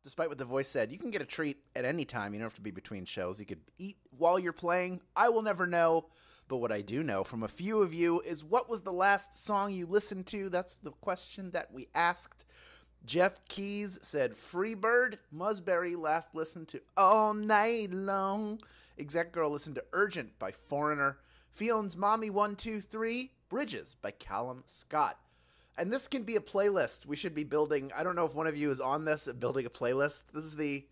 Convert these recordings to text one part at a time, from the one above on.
despite what the voice said, you can get a treat at any time. You don't have to be between shows. You could eat while you're playing. I will never know. But what I do know from a few of you is, what was the last song you listened to? That's the question that we asked. Jeff Keys said Freebird. Musberry last listened to All Night Long. Exec Girl listened to Urgent by Foreigner. Fion's Mommy 123, Bridges by Callum Scott. And this can be a playlist. We should be building. I don't know if one of you is on this, building a playlist. This is the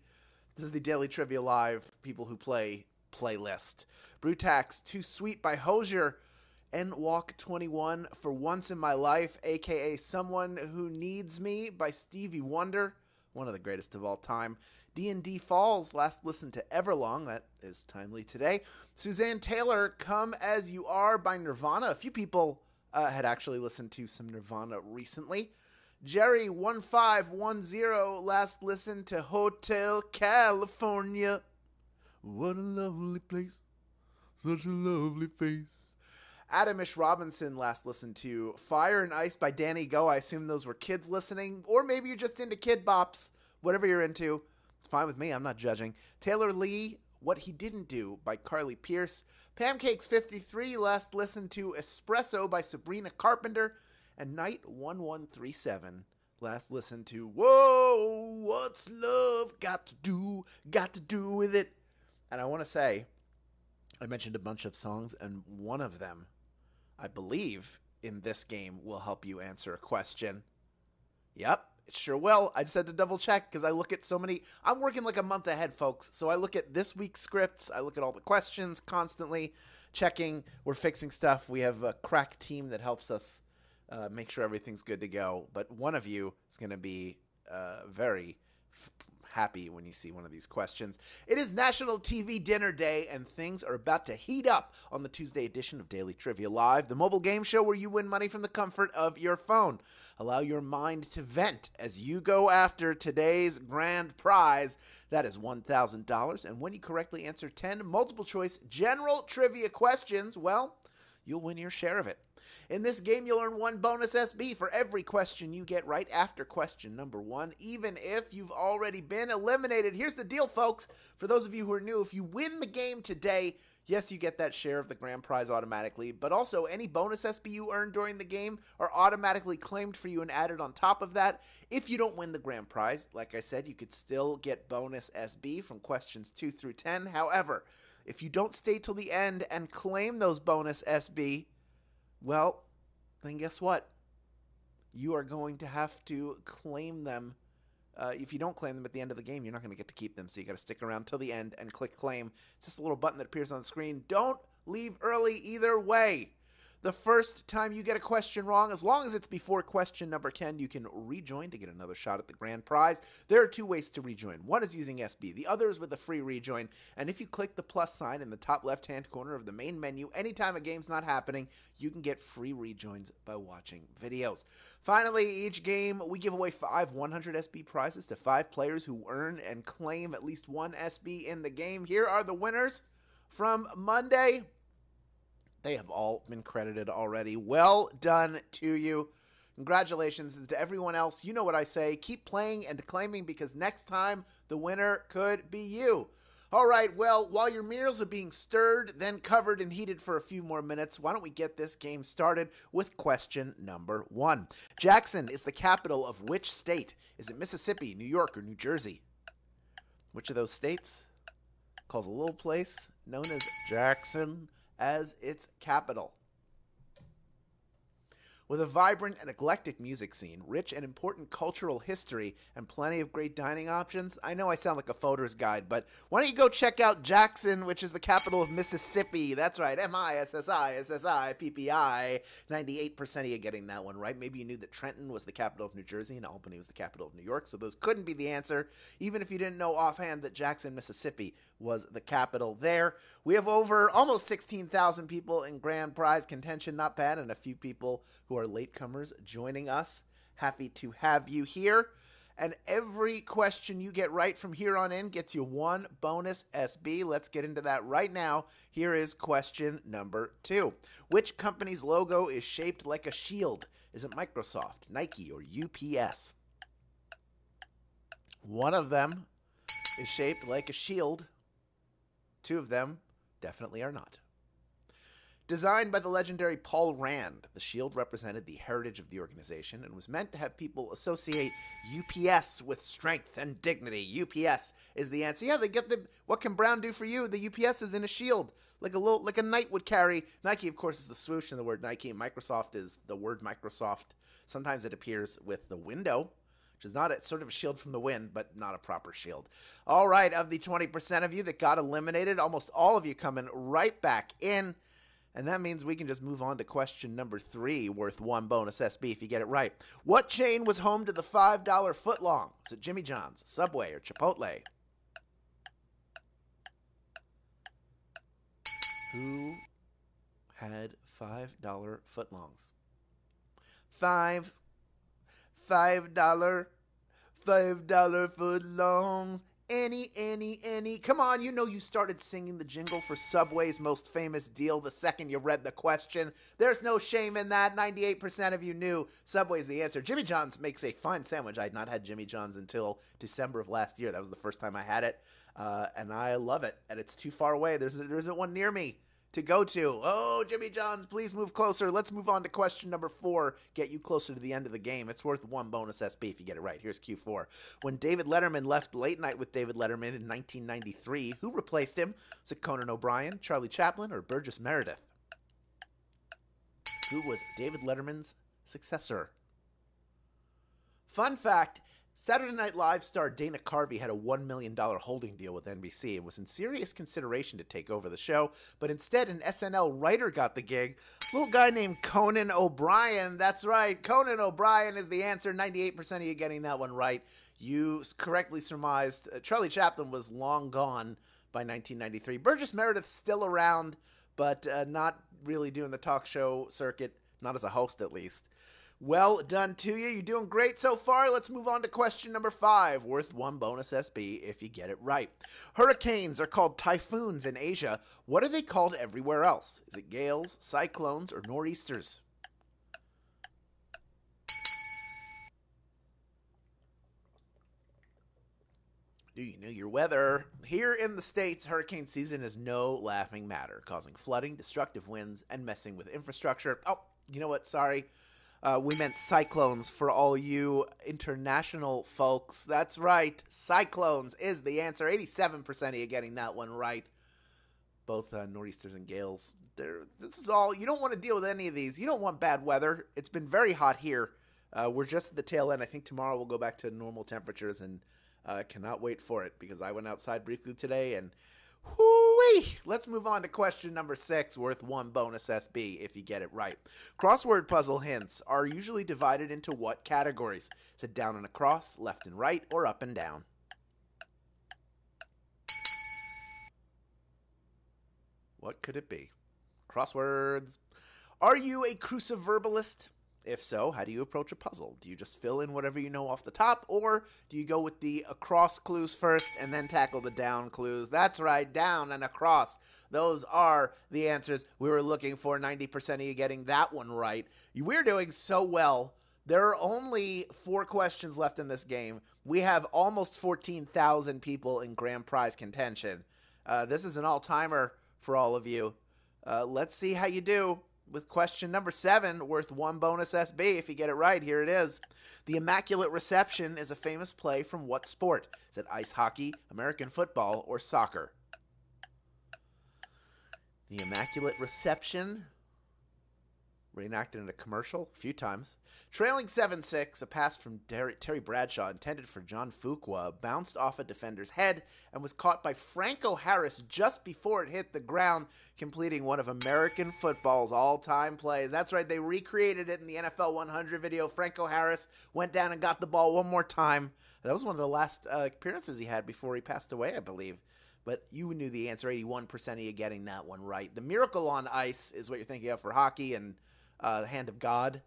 Daily Trivia Live people who play playlist. Brutax, Too Sweet by Hosier. And Walk 21, For Once in My Life, a.k.a. Someone Who Needs Me by Stevie Wonder, one of the greatest of all time. D&D Falls, last listened to Everlong, that is timely today. Suzanne Taylor, Come As You Are by Nirvana. A few people had actually listened to some Nirvana recently. Jerry1510, last listened to Hotel California. What a lovely place, such a lovely face. Adamish Robinson last listened to Fire and Ice by Danny Go. I assume those were kids listening, or maybe you're just into kid bops. Whatever you're into, it's fine with me. I'm not judging. Taylor Lee, What He Didn't Do by Carly Pierce. Pancakes53 last listened to Espresso by Sabrina Carpenter. And Night 1137 last listened to Whoa, What's Love Got to Do with It. And I want to say, I mentioned a bunch of songs, and one of them, I believe, in this game will help you answer a question. Yep, it sure will. I just had to double check because I look at so many. I'm working like a month ahead, folks. So I look at this week's scripts. I look at all the questions constantly, checking. We're fixing stuff. We have a crack team that helps us make sure everything's good to go. But one of you is going to be very happy when you see one of these questions. It is National TV Dinner Day, and things are about to heat up on the Tuesday edition of Daily Trivia Live, the mobile game show where you win money from the comfort of your phone. Allow your mind to vent as you go after today's grand prize. That is $1,000, and when you correctly answer 10 multiple-choice general trivia questions, well, you'll win your share of it. In this game, you'll earn 1 bonus SB for every question you get right after question number 1, even if you've already been eliminated. Here's the deal, folks. For those of you who are new, if you win the game today, yes, you get that share of the grand prize automatically, but also any bonus SB you earn during the game are automatically claimed for you and added on top of that. If you don't win the grand prize, like I said, you could still get bonus SB from questions 2 through 10. However, if you don't stay till the end and claim those bonus SB, well, then guess what? You are going to have to claim them. If you don't claim them at the end of the game, you're not going to get to keep them. So you got to stick around till the end and click claim. It's just a little button that appears on the screen. Don't leave early either way. The first time you get a question wrong, as long as it's before question number 10, you can rejoin to get another shot at the grand prize. There are 2 ways to rejoin. One is using SB. The other is with a free rejoin. And if you click the plus sign in the top left-hand corner of the main menu, anytime a game's not happening, you can get free rejoins by watching videos. Finally, each game, we give away 5 100 SB prizes to 5 players who earn and claim at least 1 SB in the game. Here are the winners from Monday. They have all been credited already. Well done to you. Congratulations. And to everyone else, you know what I say. Keep playing and claiming, because next time the winner could be you. All right, well, while your meals are being stirred, then covered and heated for a few more minutes, why don't we get this game started with question number 1. Jackson is the capital of which state? Is it Mississippi, New York, or New Jersey? Which of those states calls a little place known as Jackson as its capital? With a vibrant and eclectic music scene, rich and important cultural history, and plenty of great dining options, I know I sound like a photer's guide, but why don't you go check out Jackson, which is the capital of Mississippi. That's right, Mississippi. 98% of you getting that one right. Maybe you knew that Trenton was the capital of New Jersey and Albany was the capital of New York, so those couldn't be the answer, even if you didn't know offhand that Jackson, Mississippi was the capital there. We have over almost 16,000 people in grand prize contention, not bad, and a few people who are latecomers joining us. Happy to have you here. And every question you get right from here on in gets you 1 bonus SB. Let's get into that right now. Here is question number 2. Which company's logo is shaped like a shield? Is it Microsoft, Nike, or UPS? One of them is shaped like a shield. Two of them definitely are not. Designed by the legendary Paul Rand, the shield represented the heritage of the organization and was meant to have people associate UPS with strength and dignity. UPS is the answer. Yeah, they get the what can Brown do for you? The UPS is in a shield, like a knight would carry. Nike, of course, is the swoosh in the word Nike, and Microsoft is the word Microsoft. Sometimes it appears with the window, which is not sort of a shield from the wind, but not a proper shield. All right, of the 20% of you that got eliminated, almost all of you coming right back in. And that means we can just move on to question number 3, worth 1 bonus SB if you get it right. What chain was home to the $5 footlong? Is it Jimmy John's, Subway, or Chipotle? Who had $5 footlongs? $5 footlongs. Any. Come on, you know you started singing the jingle for Subway's most famous deal the second you read the question. There's no shame in that. 98% of you knew Subway's the answer. Jimmy John's makes a fine sandwich. I had not had Jimmy John's until December of last year. That was the first time I had it, and I love it. And it's too far away. There isn't one near me to go to. Oh, Jimmy John's, please move closer. Let's move on to question number 4. Get you closer to the end of the game. It's worth 1 bonus SB if you get it right. Here's Q4. When David Letterman left Late Night with David Letterman in 1993, who replaced him? Was it Conan O'Brien, Charlie Chaplin, or Burgess Meredith? Who was David Letterman's successor? Fun fact, Saturday Night Live star Dana Carvey had a $1 million holding deal with NBC and was in serious consideration to take over the show, but instead an SNL writer got the gig. A little guy named Conan O'Brien. That's right, Conan O'Brien is the answer. 98% of you getting that one right. You correctly surmised Charlie Chaplin was long gone by 1993. Burgess Meredith's still around, but not really doing the talk show circuit, not as a host at least. Well done to you. You're doing great so far. Let's move on to question number 5, worth 1 bonus SB if you get it right. Hurricanes are called typhoons in Asia. What are they called everywhere else? Is it gales, cyclones, or nor'easters? Do you know your weather? Here in the States, hurricane season is no laughing matter, causing flooding, destructive winds, and messing with infrastructure. Oh, you know what? Sorry. We meant cyclones for all you international folks. That's right. Cyclones is the answer. 87% of you getting that one right. Both nor'easters and gales. This is all. You don't want to deal with any of these. You don't want bad weather. It's been very hot here. We're just at the tail end. I think tomorrow we'll go back to normal temperatures, and cannot wait for it because I went outside briefly today and whoo-wee! Let's move on to question number 6, worth 1 bonus SB if you get it right. Crossword puzzle hints are usually divided into what categories? Is it down and across, left and right, or up and down? What could it be? Crosswords. Are you a cruciverbalist? If so, how do you approach a puzzle? Do you just fill in whatever you know off the top, or do you go with the across clues first and then tackle the down clues? That's right, down and across. Those are the answers we were looking for. 90% of you getting that one right. We're doing so well. There are only 4 questions left in this game. We have almost 14,000 people in grand prize contention. This is an all-timer for all of you. Let's see how you do with question number 7, worth 1 bonus SB if you get it right. Here it is. The Immaculate Reception is a famous play from what sport? Is it ice hockey, American football, or soccer? The Immaculate Reception, reenacted in a commercial a few times. Trailing 7-6, a pass from Terry Bradshaw intended for John Fuqua bounced off a defender's head and was caught by Franco Harris just before it hit the ground, completing one of American football's all-time plays. That's right, they recreated it in the NFL 100 video. Franco Harris went down and got the ball one more time. That was one of the last appearances he had before he passed away, I believe. But you knew the answer, 81% of you getting that one right. The Miracle on Ice is what you're thinking of for hockey, and the Hand of God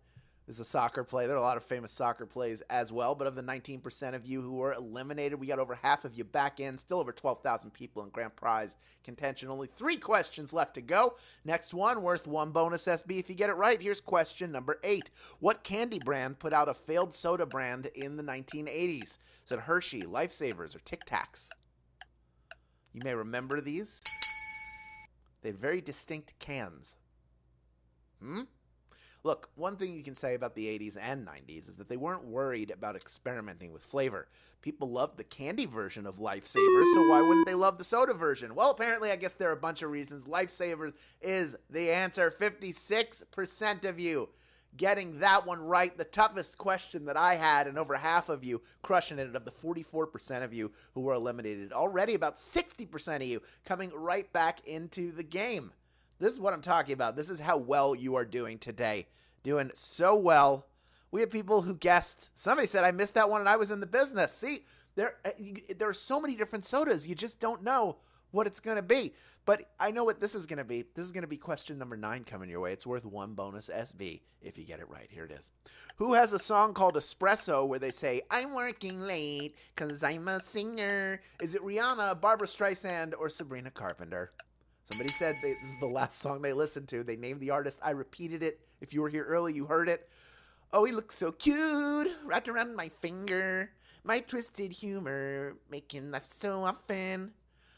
is a soccer play. There are a lot of famous soccer plays as well, but of the 19% of you who were eliminated, we got over half of you back in. Still over 12,000 people in grand prize contention. Only 3 questions left to go. Next one, worth 1 bonus SB if you get it right. Here's question number 8. What candy brand put out a failed soda brand in the 1980s? Is it Hershey, Lifesavers, or Tic Tacs? You may remember these. They had very distinct cans. Look, one thing you can say about the 80s and 90s is that they weren't worried about experimenting with flavor. People loved the candy version of Lifesavers, so why wouldn't they love the soda version? Well, apparently, I guess there are a bunch of reasons. Lifesavers is the answer. 56% of you getting that one right. The toughest question that I had, and over half of you crushing it of the 44% of you who were eliminated. Already about 60% of you coming right back into the game. This is what I'm talking about. This is how well you are doing today. Doing so well. We have people who guessed. Somebody said, I missed that one and I was in the business. See, there are so many different sodas. You just don't know what it's going to be. But I know what this is going to be. This is going to be question number 9 coming your way. It's worth 1 bonus SB if you get it right. Here it is. Who has a song called Espresso where they say, I'm working late because I'm a singer? Is it Rihanna, Barbara Streisand, or Sabrina Carpenter? Somebody said this is the last song they listened to. They named the artist. I repeated it. If you were here early, you heard it. Oh, he looks so cute, wrapped around my finger. My twisted humor, making laugh so often.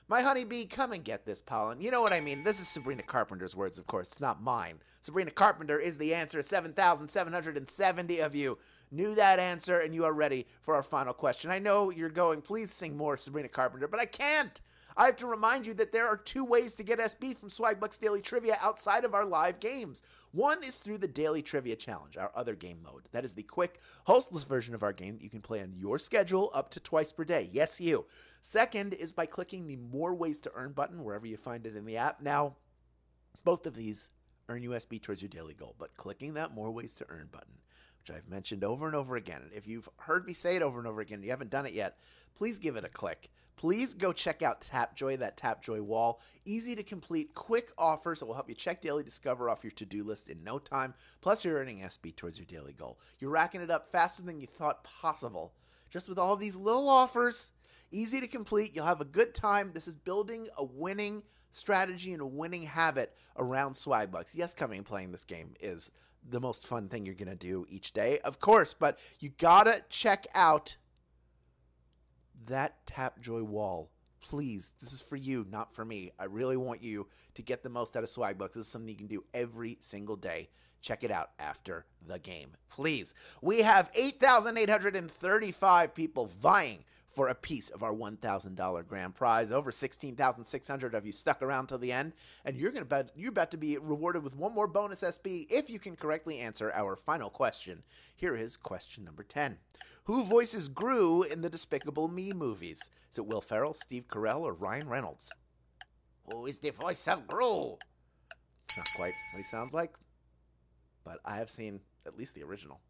My honeybee, come and get this pollen. You know what I mean. This is Sabrina Carpenter's words, of course. It's not mine. Sabrina Carpenter is the answer. 7,770 of you knew that answer, and you are ready for our final question. I know you're going, please sing more Sabrina Carpenter, but I can't. I have to remind you that there are 2 ways to get SB from Swagbucks Daily Trivia outside of our live games. One is through the Daily Trivia Challenge, our other game mode. That is the quick, hostless version of our game that you can play on your schedule up to twice per day. Yes, you. Second is by clicking the More Ways to Earn button wherever you find it in the app. Now, both of these earn you SB towards your daily goal, but clicking that More Ways to Earn button, which I've mentioned over and over again, and if you've heard me say it over and over again and you haven't done it yet, please give it a click. Please go check out Tapjoy, that Tapjoy wall. Easy to complete, quick offers that will help you check Daily Discover off your to-do list in no time. Plus, you're earning SB towards your daily goal. You're racking it up faster than you thought possible. Just with all these little offers, easy to complete. You'll have a good time. This is building a winning strategy and a winning habit around Swagbucks. Yes, coming and playing this game is the most fun thing you're going to do each day, of course, but you gotta check out that Tapjoy wall. Please, this is for you, not for me. I really want you to get the most out of Swagbucks. This is something you can do every single day. Check it out after the game, please. We have 8,835 people vying for a piece of our $1,000 grand prize. Over 16,600 of you stuck around till the end, and you're about to be rewarded with 1 more bonus SB if you can correctly answer our final question. Here is question number 10. Who voices Gru in the Despicable Me movies? Is it Will Ferrell, Steve Carell, or Ryan Reynolds? Who is the voice of Gru? Not quite what he sounds like, but I have seen at least the original.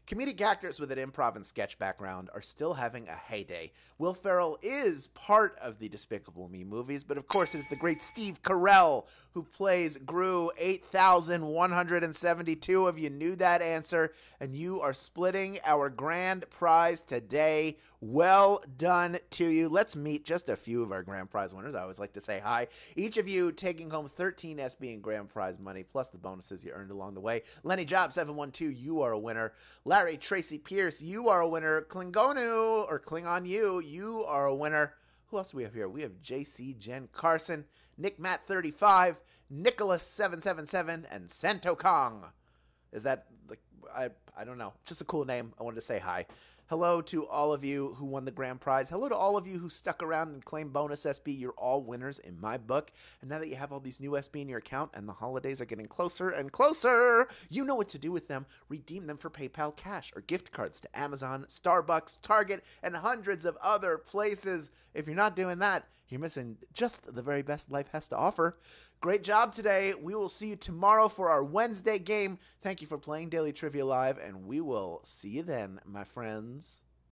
Comedic actors with an improv and sketch background are still having a heyday. Will Ferrell is part of the Despicable Me movies, but of course it is the great Steve Carell who plays Gru. 8,172 of you knew that answer, and you are splitting our grand prize today. Well done to you. Let's meet just a few of our grand prize winners. I always like to say hi. Each of you taking home 13 SB in grand prize money, plus the bonuses you earned along the way. Lenny Job 712, you are a winner. Larry Tracy Pierce, you are a winner. Klingonu, or Klingon you are a winner. Who else do we have here? We have JC Jen Carson, Nick Matt 35, Nicholas 777, and Santo Kong. Is that, like, I don't know. Just a cool name. I wanted to say hi. Hello to all of you who won the grand prize. Hello to all of you who stuck around and claimed bonus SB. You're all winners in my book. And now that you have all these new SB in your account and the holidays are getting closer and closer, you know what to do with them. Redeem them for PayPal cash or gift cards to Amazon, Starbucks, Target, and hundreds of other places. If you're not doing that, you're missing just the very best life has to offer. Great job today. We will see you tomorrow for our Wednesday game. Thank you for playing Daily Trivia Live, and we will see you then, my friends.